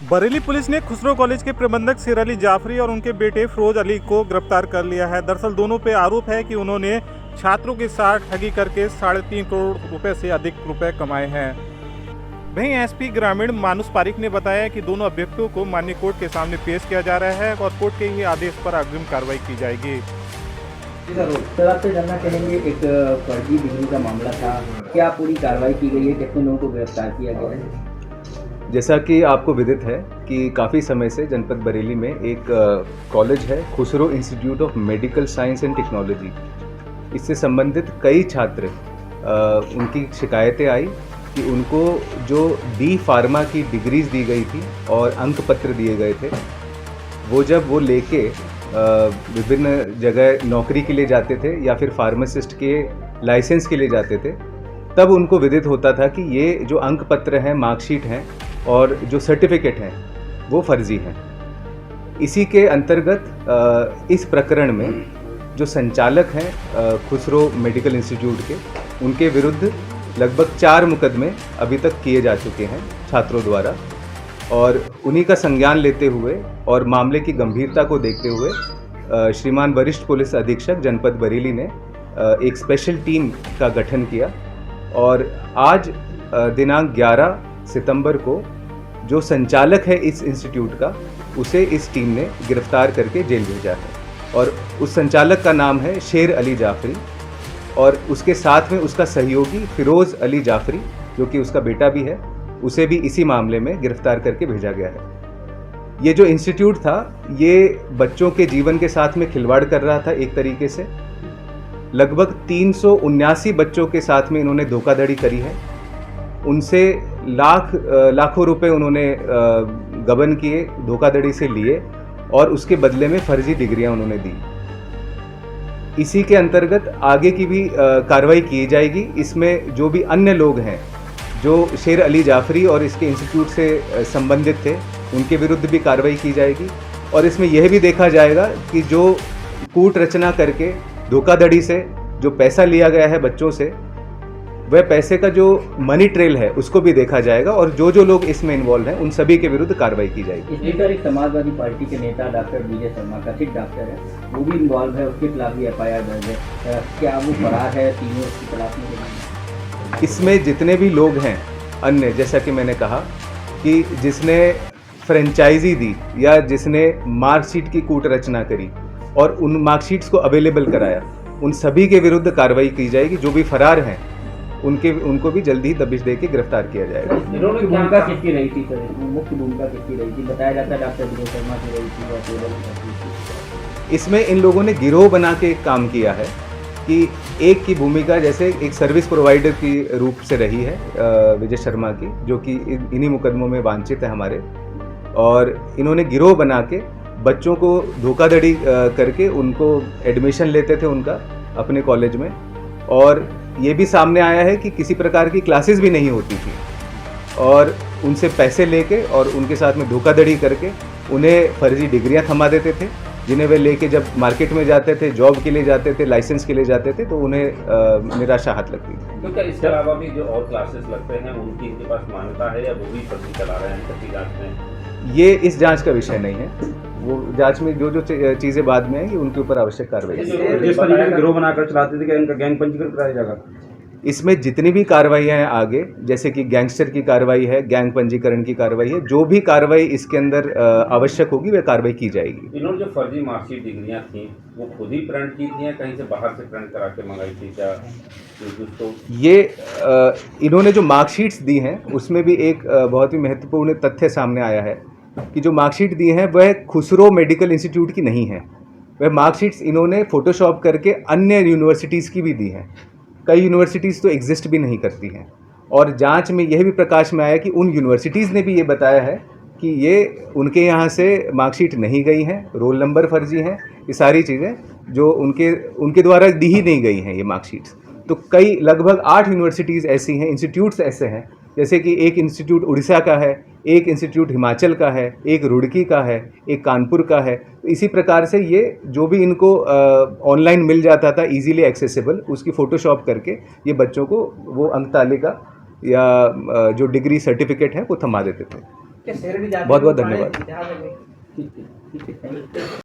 Bareilly police ने Khusro college के प्रबंधक शेर अली जाफरी और उनके बेटे फिरोज अली को गिरफ्तार कर लिया है। दरअसल दोनों पे आरोप है कि उन्होंने छात्रों के साथ ठगी करके 3.5 करोड़ रुपए से अधिक रुपए कमाए हैं। वहीं एसपी ग्रामीण मानुष पारिक ने बताया कि दोनों अभियुक्तों को माननीय कोर्ट के सामने पेश किया जा रहा है और कोर्ट के ही आदेश पर अग्रिम कार्रवाई की जाएगी। सर आपसे जानना चाहेंगे, एक फर्जी डिग्री का मामला था, क्या पूरी कार्रवाई की गई है, कितने लोगों को गिरफ्तार किया गया है? जैसा कि आपको विदित है कि काफ़ी समय से जनपद बरेली में एक कॉलेज है, Khusro institute of medical science and technology. इससे संबंधित कई छात्र उनकी शिकायतें आई कि उनको जो डी फार्मा की डिग्रीज दी गई थी और अंक पत्र दिए गए थे, वो जब वो लेके विभिन्न जगह नौकरी के लिए जाते थे या फिर फार्मासिस्ट के लाइसेंस के लिए जाते थे, तब उनको विदित होता था कि ये जो अंक पत्र हैं, मार्कशीट हैं और जो सर्टिफिकेट हैं वो फर्जी हैं। इसी के अंतर्गत इस प्रकरण में जो संचालक हैं खुसरो मेडिकल इंस्टीट्यूट के, उनके विरुद्ध लगभग 4 मुकदमे अभी तक किए जा चुके हैं छात्रों द्वारा, और उन्हीं का संज्ञान लेते हुए और मामले की गंभीरता को देखते हुए श्रीमान वरिष्ठ पुलिस अधीक्षक जनपद बरेली ने एक स्पेशल टीम का गठन किया और आज दिनांक 11 सितंबर को जो संचालक है इस इंस्टीट्यूट का, उसे इस टीम ने गिरफ्तार करके जेल भेजा है। और उस संचालक का नाम है शेर अली जाफरी और उसके साथ में उसका सहयोगी फिरोज अली जाफरी, जो कि उसका बेटा भी है, उसे भी इसी मामले में गिरफ्तार करके भेजा गया है। ये जो इंस्टीट्यूट था, ये बच्चों के जीवन के साथ में खिलवाड़ कर रहा था। एक तरीके से लगभग 379 बच्चों के साथ में इन्होंने धोखाधड़ी करी है। उनसे लाखों रुपए उन्होंने गबन किए, धोखाधड़ी से लिए और उसके बदले में फर्जी डिग्रियां उन्होंने दी। इसी के अंतर्गत आगे की भी कार्रवाई की जाएगी। इसमें जो भी अन्य लोग हैं जो शेर अली जाफरी और इसके इंस्टीट्यूट से संबंधित थे, उनके विरुद्ध भी कार्रवाई की जाएगी। और इसमें यह भी देखा जाएगा कि जो कूट रचना करके धोखाधड़ी से जो पैसा लिया गया है बच्चों से, वह पैसे का जो मनी ट्रेल है उसको भी देखा जाएगा और जो लोग इसमें इन्वॉल्व हैं उन सभी के विरुद्ध कार्रवाई की जाएगी। इस लेकर एक समाजवादी पार्टी के नेता डॉक्टर विजय शर्मा, कथित डॉक्टर है, वो भी इन्वॉल्व है, उसके खिलाफ भी FIR दर्ज है। क्या वो फरार है? तीनों उसकी तलाश में? इसमें जितने भी लोग हैं अन्य, जैसा कि मैंने कहा कि जिसने फ्रेंचाइजी दी या जिसने मार्कशीट की कूट रचना करी और उन मार्कशीट्स को अवेलेबल कराया, उन सभी के विरुद्ध कार्रवाई की जाएगी। जो भी फरार हैं उनको भी जल्दी ही दबिश दे के गिरफ्तार किया जाएगा। मुख्य भूमिका किसकी रही थी सर? मुख्य भूमिका किसकी रही थी? बताया जाता है डॉक्टर विजय शर्मा की रही थी। इसमें इन लोगों ने गिरोह बना के काम किया है कि एक की भूमिका जैसे एक सर्विस प्रोवाइडर की रूप से रही है विजय शर्मा की, जो कि इन्हीं मुकदमों में वांछित है हमारे, और इन्होंने गिरोह बना के बच्चों को धोखाधड़ी करके उनको एडमिशन लेते थे उनका अपने कॉलेज में, और ये भी सामने आया है कि किसी प्रकार की क्लासेस भी नहीं होती थी और उनसे पैसे लेके और उनके साथ में धोखाधड़ी करके उन्हें फर्जी डिग्रियां थमा देते थे, जिन्हें वे लेके जब मार्केट में जाते थे, जॉब के लिए जाते थे, लाइसेंस के लिए जाते थे, तो उन्हें निराशा हाथ लगती थी। तो क्या इसके अलावा भी जो और क्लासेस लगते हैं उनकी इनके पास मान्यता है या वो भी फर्जी चला रहे हैं सभी जांच में? ये इस जांच का विषय नहीं है। वो जांच में जो चीज़ें बाद में आएंगी उनके ऊपर आवश्यक कार्रवाई। जिस तरीके से गिरोह बनाकर चलाते थे, क्या इनका गैंग पंजीकरण कराया जाएगा? इसमें जितनी भी कार्रवाइयाँ हैं आगे, जैसे कि गैंगस्टर की कार्रवाई है, गैंग पंजीकरण की कार्रवाई है, जो भी कार्रवाई इसके अंदर आवश्यक होगी वह कार्रवाई की जाएगी। इन्होंने जो फर्जी मार्कशीट डिग्रियां थी वो खुद ही प्रिंट की थी या कहीं से बाहर से प्रिंट करा के मंगाई थी? क्या तो ये इन्होंने जो मार्कशीट्स दी हैं उसमें भी एक बहुत ही महत्वपूर्ण तथ्य सामने आया है कि जो मार्कशीट दी हैं वह खुसरो मेडिकल इंस्टीट्यूट की नहीं है। वह मार्कशीट्स इन्होंने फोटोशॉप करके अन्य यूनिवर्सिटीज़ की भी दी हैं। कई यूनिवर्सिटीज़ तो एग्जिस्ट भी नहीं करती हैं, और जांच में यह भी प्रकाश में आया कि उन यूनिवर्सिटीज़ ने भी ये बताया है कि ये उनके यहाँ से मार्कशीट नहीं गई हैं, रोल नंबर फर्जी हैं, ये सारी चीज़ें जो उनके द्वारा दी ही नहीं गई हैं ये मार्कशीट्स। तो कई लगभग 8 यूनिवर्सिटीज़ ऐसी हैं, इंस्टीट्यूट्स ऐसे हैं, जैसे कि एक इंस्टीट्यूट उड़ीसा का है, एक इंस्टीट्यूट हिमाचल का है, एक रुड़की का है, एक कानपुर का है। तो इसी प्रकार से ये जो भी इनको ऑनलाइन मिल जाता था इजीली एक्सेसिबल, उसकी फ़ोटोशॉप करके ये बच्चों को वो अंक तालिका या जो डिग्री सर्टिफिकेट है वो थमा देते थे। बहुत बहुत धन्यवाद। ठीक है थैंक यू।